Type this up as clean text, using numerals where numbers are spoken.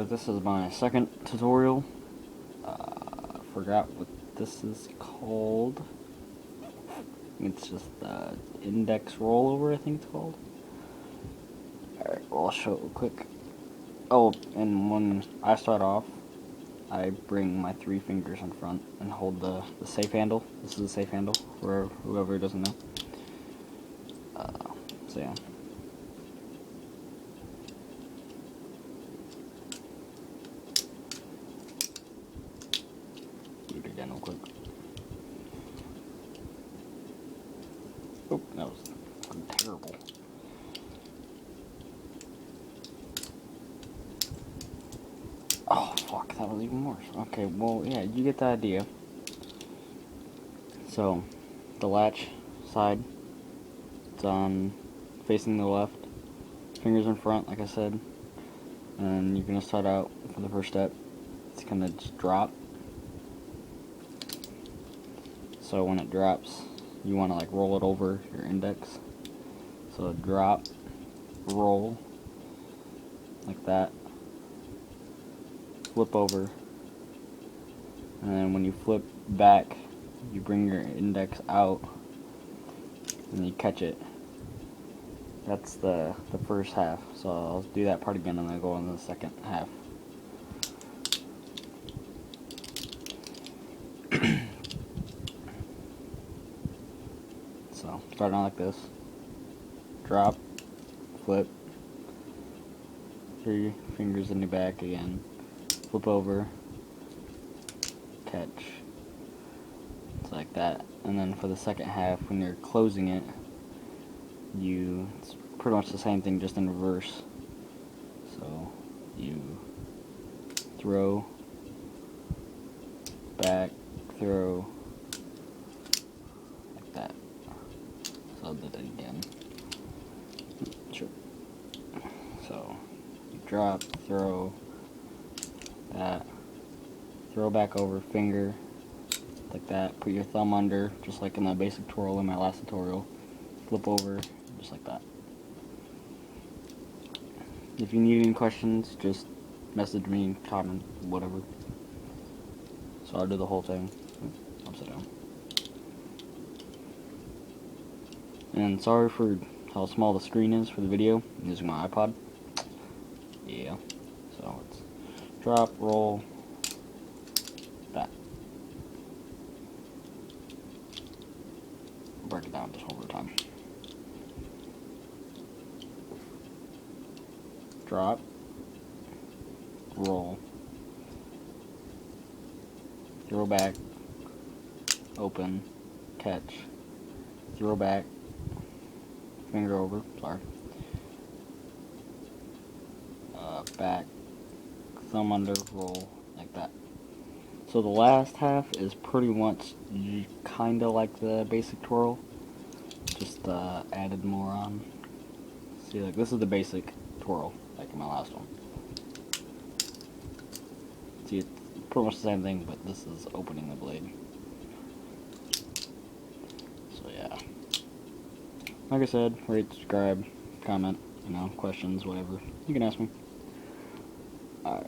This is my second tutorial. Forgot what this is called. It's just index rollover, I think it's called. Alright, well, I'll show it real quick. Oh, and when I start off, I bring my 3 fingers in front and hold the safe handle. This is the safe handle for whoever doesn't know. So yeah. Do it again real quick. Oh, that was terrible. Oh, fuck, that was even worse. Okay, well, yeah, you get the idea. So, the latch side, it's on facing the left, fingers in front, like I said, and you're going to start out for the first step. It's going to just drop. So when it drops, you want to like roll it over your index. So drop, roll, like that, flip over, and then when you flip back, you bring your index out, and you catch it. That's the first half. So I'll do that part again, and then go on the second half. So starting out like this. Drop, flip, 3 fingers in the back again, flip over, catch. It's like that. And then for the second half, when you're closing it, it's pretty much the same thing, just in reverse. So you throw, back, throw, like that. So I'll do that again. Sure. So you drop, throw, that, throw back over, finger, like that. Put your thumb under, just like in the basic tutorial in my last tutorial. Flip over, just like that. If you need any questions, just message me, comment, whatever. So I'll do the whole thing. Upside down. And sorry for how small the screen is for the video. I'm using my iPod. Yeah. So it's drop, roll, that. Break it down just one more time. Drop, roll, throw back, open, catch, throw back, finger over, sorry, back, thumb under, roll, like that. So the last half is pretty much kinda like the basic twirl, just added more on. See, like this is the basic twirl, like in my last one. See, it's pretty much the same thing, but this is opening the blade. So yeah. Like I said, rate, subscribe, comment, questions, whatever. You can ask me. Alright.